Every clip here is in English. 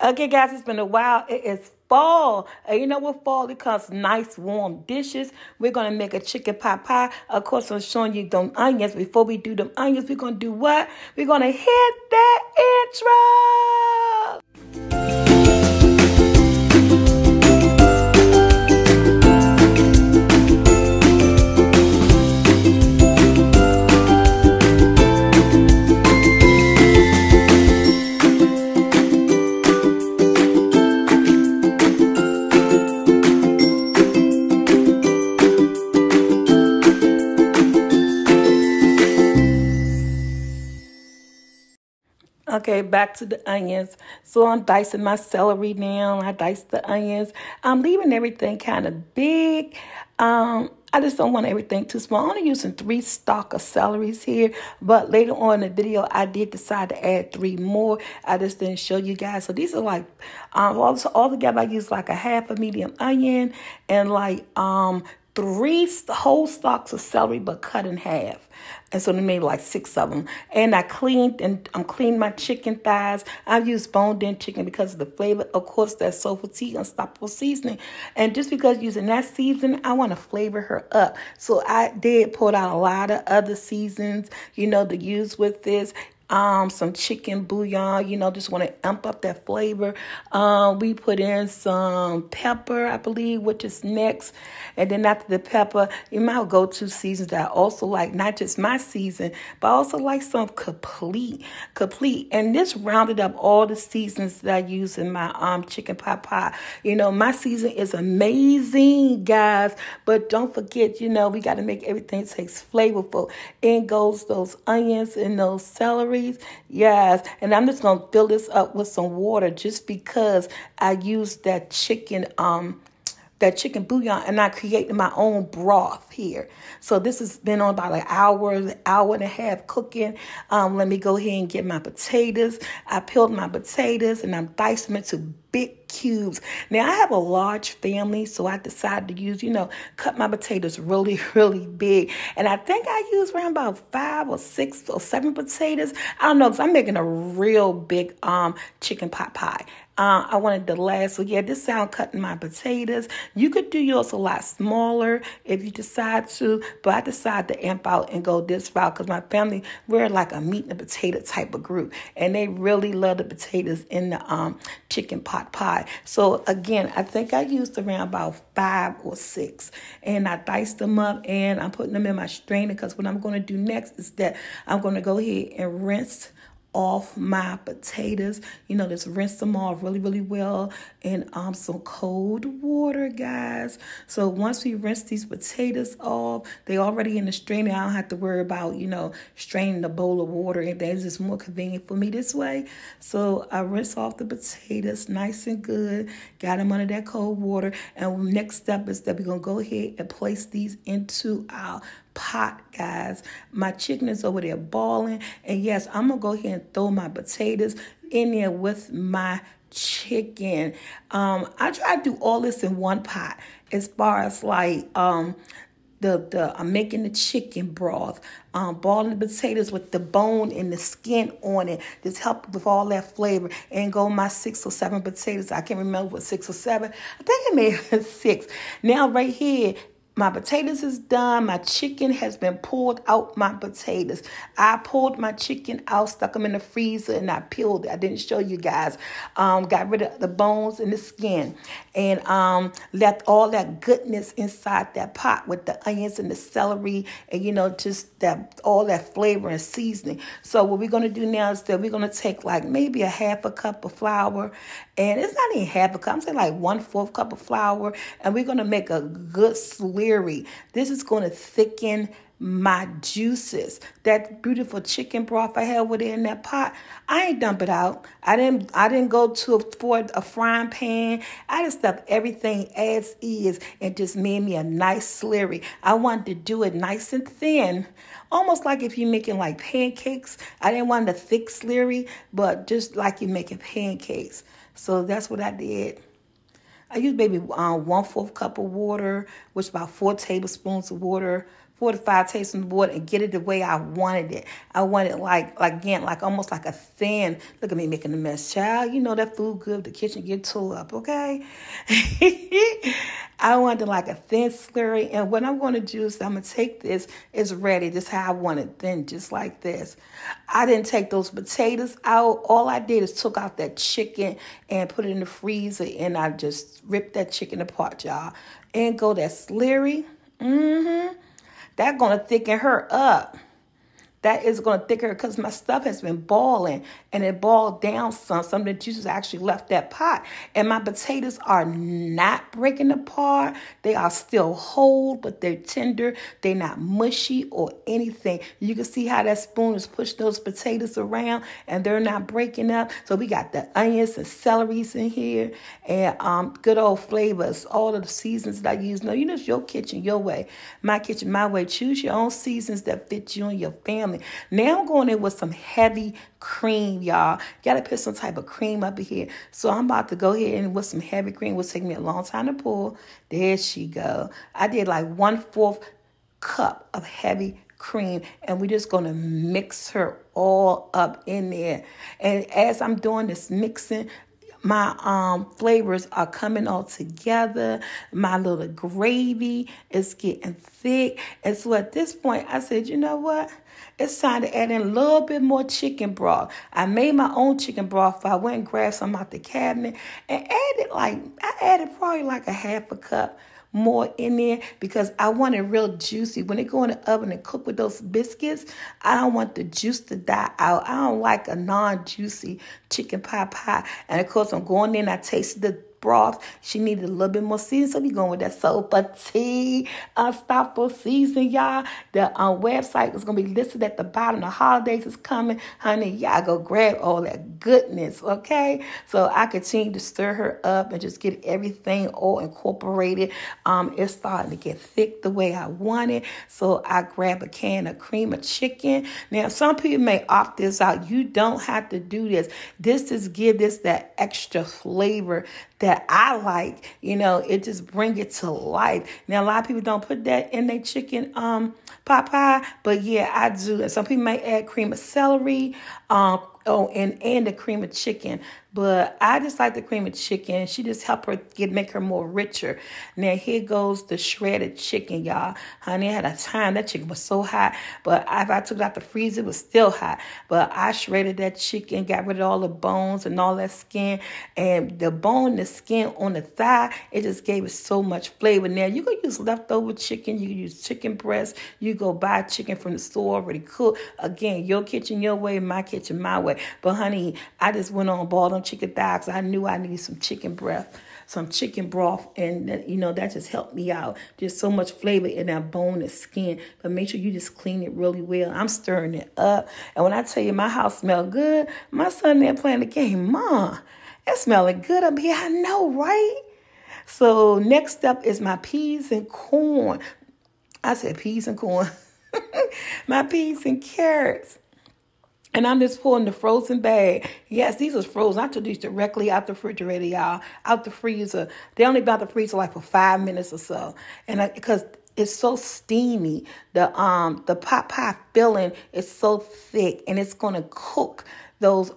Okay, guys, it's been a while. It is fall. And you know what fall? It comes nice, warm dishes. We're going to make a chicken pot pie. Of course, I'm showing you them onions. Before we do them onions, we're going to do what? We're going to hit that intro. Okay, back to the onions. So I'm dicing my celery now. I diced the onions. I'm leaving everything kind of big. I just don't want everything too small. I'm only using 3 stalks of celeries here. But later on in the video, I did decide to add 3 more. I just didn't show you guys. So these are like, all together, I used like a half a medium onion and like 3 whole stalks of celery, but cut in half. And so they made like 6 of them. And I'm cleaning my chicken thighs. I use boned-in chicken because of the flavor. Of course, that's SoulfulT, unstoppable seasoning. And just because using that seasoning, I want to flavor her up. So I did put out a lot of other seasons, to use with this. Some chicken bouillon, just want to amp up that flavor. We put in some pepper, I believe, which is next. And then after the pepper, you might go to seasons that I also like, not just my season, but I also like some complete. And this rounded up all the seasons that I use in my chicken pot pie. My season is amazing, guys. But don't forget, we got to make everything taste flavorful. In goes those onions and those celery. Yes, and I'm just going to fill this up with some water just because I used that chicken bouillon and I created my own broth here. So this has been on about an hour and a half cooking. Let me go ahead and get my potatoes. I peeled my potatoes and I'm dicing them into big cubes. Now, I have a large family, so I decided to use, cut my potatoes really, really big. And I think I used around about 5 or 6 or 7 potatoes. I don't know, because I'm making a real big chicken pot pie. I wanted to last. So, yeah, this is how I'm cutting my potatoes. You could do yours a lot smaller if you decide to, but I decided to amp out and go this route because my family, we're like a meat and potato type of group, and they really love the potatoes in the chicken pot pie. So, again, I think I used around about 5 or 6, and I diced them up, and I'm putting them in my strainer because what I'm going to do next is that I'm going to go ahead and rinse off my potatoes, just rinse them off really, really well in some cold water, guys. So once we rinse these potatoes off, they already in the strainer. I don't have to worry about, straining the bowl of water. And it's just more convenient for me this way. So I rinse off the potatoes nice and good, got them under that cold water. And next step is that we're going to go ahead and place these into our pot, guys. My chicken is over there boiling, and yes, I'm gonna go ahead and throw my potatoes in there with my chicken. I try to do all this in one pot as far as like I'm making the chicken broth, boiling the potatoes with the bone and the skin on it. Just help with all that flavor. And go my 6 or 7 potatoes. I can't remember what 6 or 7. I think I made 6. Now right here, my potatoes is done. My chicken has been pulled out my potatoes. I pulled my chicken out, stuck them in the freezer, and I peeled it. I didn't show you guys. Got rid of the bones and the skin. And left all that goodness inside that pot with the onions and the celery and, just all that flavor and seasoning. So what we're going to do now is that we're going to take like maybe a half a cup of flour. And it's not even half a cup. I'm saying like 1/4 cup of flour. And we're going to make a good slurry. This is going to thicken my juices. That beautiful chicken broth I had over there in that pot, I ain't dump it out. I didn't go for a frying pan. I just stuffed everything as is and just made me a nice slurry. I wanted to do it nice and thin, almost like if you're making like pancakes. I didn't want a thick slurry, but just like you're making pancakes. So that's what I did. I used maybe 1/4 cup of water, which is about 4 tablespoons of water, 4 to 5 tablespoons of water and get it the way I wanted it. I wanted like almost like a thin. Look at me making a mess, child. You know that food good. The kitchen get tore up, okay? I wanted like a thin slurry. And what I'm going to do is I'm going to take this. It's ready. This is how I want it, thin, just like this. I didn't take those potatoes out. All I did is took out that chicken and put it in the freezer. And I just ripped that chicken apart, y'all. And go that slurry. That's going to thicken her up. That is going to thicken her because my stuff has been boiling and it boiled down some. Some of the juices actually left that pot. And my potatoes are not breaking apart. They are still whole, but they're tender. They're not mushy or anything. You can see how that spoon is pushing those potatoes around and they're not breaking up. So we got the onions and celeries in here and good old flavors, all of the seasons that I use. No, you know, it's your kitchen, your way. My kitchen, my way. Choose your own seasons that fit you and your family. Now I'm going in with some heavy cream, y'all. Got to put some type of cream up in here. So I'm about to go ahead and with some heavy cream. It will take me a long time to pour. There she go. I did like 1/4 cup of heavy cream, and we're just going to mix her all up in there. And as I'm doing this mixing, my flavors are coming all together. My little gravy is getting thick. And so at this point, I said, you know what? It's time to add in a little bit more chicken broth. I made my own chicken broth. I went and grabbed some out the cabinet and I added probably like a 1/2 cup more in there because I want it real juicy. When it go in the oven and cook with those biscuits, I don't want the juice to die out. I don't like a non-juicy chicken pot pie. And of course, I'm going in, I tasted the broth. She needed a little bit more seasoning, so we going with that SoulfulT unstoppable season, y'all. The website is going to be listed at the bottom. The holidays is coming, honey. Y'all go grab all that goodness, okay? So I continue to stir her up and just get everything all incorporated. It's starting to get thick the way I want it. So I grab a can of cream of chicken. Now, some people may opt this out. You don't have to do this. This is give this that extra flavor that I like. You know, it just bring it to life. Now, a lot of people don't put that in their chicken pot pie, but yeah, I do. And some people may add cream of celery, and the cream of chicken. But I just like the cream of chicken. She just help her make her more richer. Now here goes the shredded chicken, y'all. Honey, I had a time. That chicken was so hot. But if I took it out the freezer, it was still hot. But I shredded that chicken, got rid of all the bones and all that skin. And the bone, the skin on the thigh, it just gave it so much flavor. Now you can use leftover chicken. You can use chicken breast. You go buy chicken from the store already cooked. Again, your kitchen your way, my kitchen my way. But honey, I just went on and bought them chicken thighs. I knew I needed some chicken breath, some chicken broth, and that just helped me out. There's so much flavor in that bone and skin, but make sure you just clean it really well. I'm stirring it up, and when I tell you my house smelled good, my son there playing the game, Mom, it's smelling good up here. I know, right? So next up is my peas and corn. I said peas and corn. My peas and carrots. And I'm just pulling the frozen bag. Yes, these are frozen. I took these directly out the refrigerator, y'all. Out the freezer. They only been out the freezer like for 5 minutes or so. And because it's so steamy, the pot pie filling is so thick, and it's gonna cook those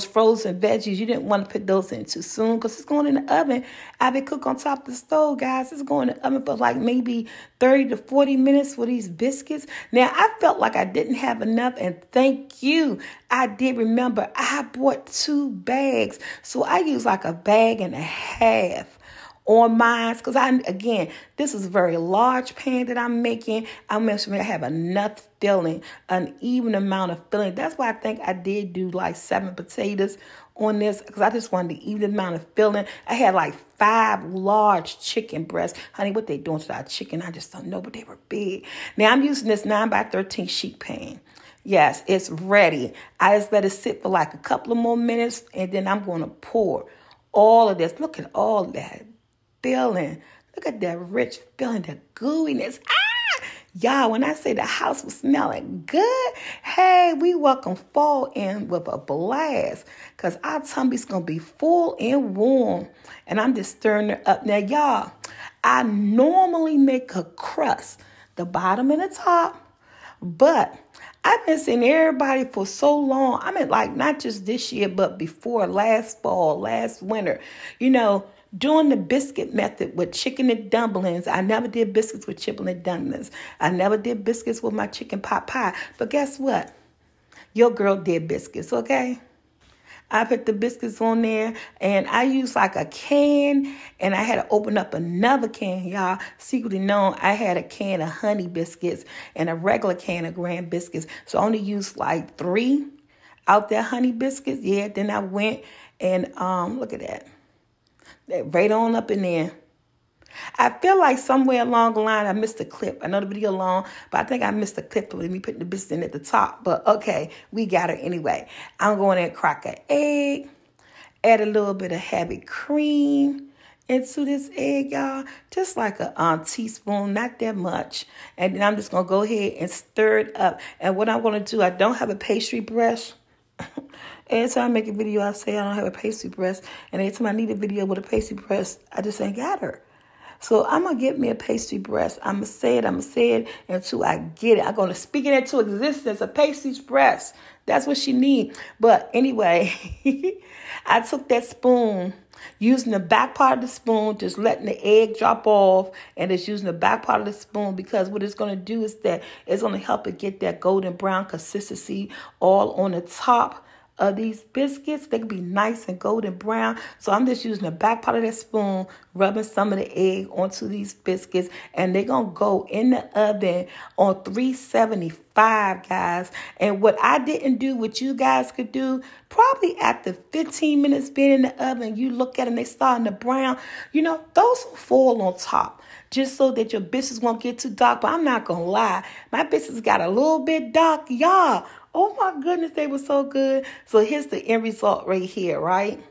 frozen veggies. You didn't want to put those in too soon because it's going in the oven. I've been cook on top of the stove, guys. It's going in the oven for like maybe 30 to 40 minutes for these biscuits. Now, I felt like I didn't have enough, and thank you. I did remember I bought 2 bags. So I used like a bag and a half on mine, because again, this is a very large pan that I'm making. I'm making sure I have enough filling, an even amount of filling. That's why I think I did do like 7 potatoes on this, because I just wanted the even amount of filling. I had like 5 large chicken breasts. Honey, what they doing to our chicken, I just don't know, but they were big. Now I'm using this 9x13 sheet pan. Yes, it's ready. I just let it sit for like a couple of more minutes, and then I'm going to pour all of this. Look at all that filling. Look at that rich filling, the gooiness. Y'all, when I say the house was smelling good, hey, we welcome fall in with a blast, because our tummy's going to be full and warm. And I'm just stirring it up. Now, y'all, I normally make a crust the bottom and the top. But I've been seeing everybody for so long. I mean, like, not just this year, but before, last fall, last winter, you know, doing the biscuit method with chicken and dumplings. I never did biscuits with chicken and dumplings. I never did biscuits with my chicken pot pie. But guess what? Your girl did biscuits, okay? I put the biscuits on there, and I used like a can, and I had to open up another can, y'all. Secretly known, I had a can of honey biscuits and a regular can of Grand biscuits. So I only used like 3 out there honey biscuits. Yeah, then I went and, look at that. Right on up in there. I feel like somewhere along the line I missed a clip. I know the video long, but I think I missed a clip with me putting the biscuit in at the top. But okay, we got her anyway. I'm going to crack an egg, add a little bit of heavy cream into this egg, y'all. Just like a teaspoon, not that much. And then I'm just going to go ahead and stir it up. And what I'm going to do, I don't have a pastry brush. Every time I make a video, I say I don't have a pastry brush. And every time I need a video with a pastry brush, I just ain't got her. So I'm going to get me a pastry brush. I'm going to say it until I get it. I'm going to speak it into existence, a pastry brush. That's what she needs. But anyway, I took that spoon, using the back part of the spoon, just letting the egg drop off, and just using the back part of the spoon, because what it's going to do is that it's going to help it get that golden brown consistency all on the top of these biscuits. They can be nice and golden brown. So I'm just using the back part of that spoon, rubbing some of the egg onto these biscuits, and they're going to go in the oven on 375, guys. And what I didn't do, what you guys could do, probably after 15 minutes being in the oven, you look at them, they starting to brown. You know, those will fall on top, just so that your biscuits won't get too dark. But I'm not going to lie, my biscuits got a little bit dark, y'all. Oh my goodness, they were so good. So here's the end result right here, right?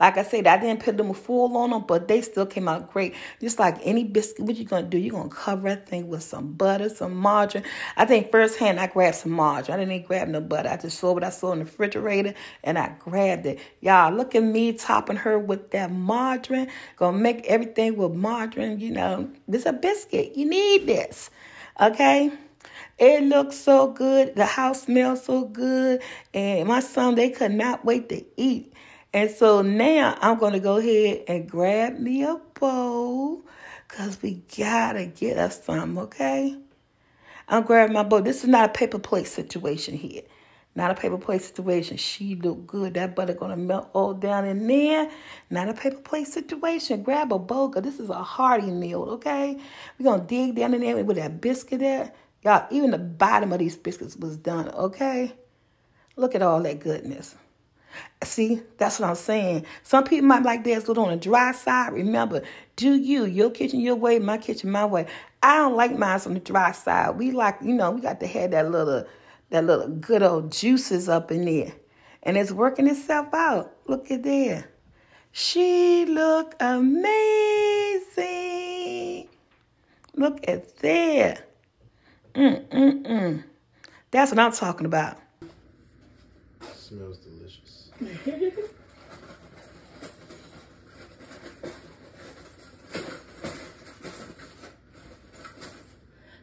Like I said, I didn't put them full on them, but they still came out great. Just like any biscuit, what you going to do? You're going to cover that thing with some butter, some margarine. I think firsthand I grabbed some margarine. I didn't even grab no butter. I just saw what I saw in the refrigerator, and I grabbed it. Y'all, look at me topping her with that margarine. Going to make everything with margarine. You know, this is a biscuit. You need this, okay? It looks so good. The house smells so good. And my son, they could not wait to eat. And so now I'm going to go ahead and grab me a bowl, because we got to get us some, okay? I'm grabbing my bowl. This is not a paper plate situation here. Not a paper plate situation. She look good. That butter going to melt all down in there. Not a paper plate situation. Grab a bowl, because this is a hearty meal, okay? We're going to dig down in there with that biscuit there. Y'all, even the bottom of these biscuits was done, okay? Look at all that goodness. See, that's what I'm saying. Some people might like theirs a little on the dry side. Remember, do you. Your kitchen your way, my kitchen my way. I don't like mine on the dry side. We like, you know, we got to have that little good old juices up in there. And it's working itself out. Look at there. She look amazing. Look at there. That's what I'm talking about. Smells delicious.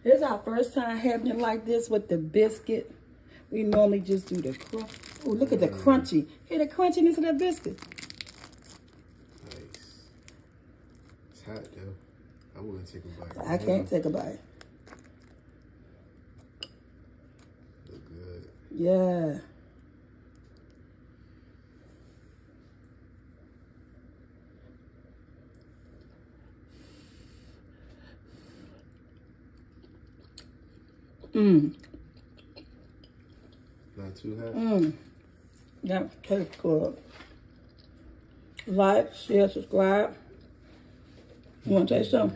This is our first time having it like this with the biscuit. We normally just do the crunch. Oh, look at the crunchy. Hear the crunchiness of that biscuit. Nice. It's hot though. I wouldn't take a bite. I can't take a bite. Look good. Yeah. Not too hot? Yeah, tastes good. Like, share, subscribe. You want to taste some?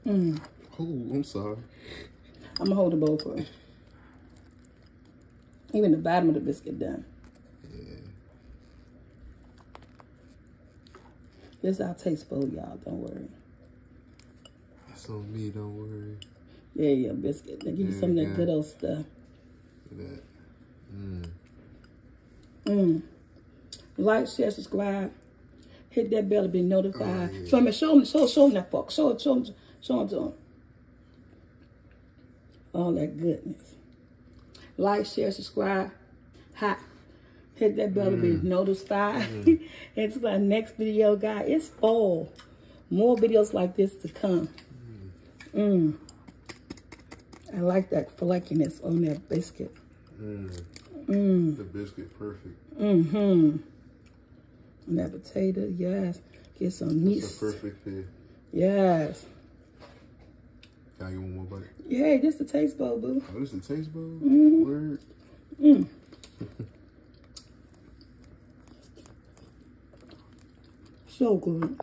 Oh, I'm sorry. I'm going to hold the bowl for you. Even the bottom of the biscuit done. Yeah. This is our taste bowl, y'all. Don't worry. That's on me, don't worry. Yeah, biscuit. They give you some of that good old stuff. Look at that. Like, share, subscribe. Hit that bell to be notified. Oh, yeah. So I'm show them that fuck. Show them to them. All that goodness. Like, share, subscribe. Hot. Hit that bell to be notified. Until our next video, guys. It's fall. More videos like this to come. I like that flakiness on that biscuit. The biscuit perfect. And that potato, yes. Get some meat. It's a perfect fit. Yes. Can I get one more bite? Yeah, this the taste bud, boo. Oh, this is the taste bud? Word. So good.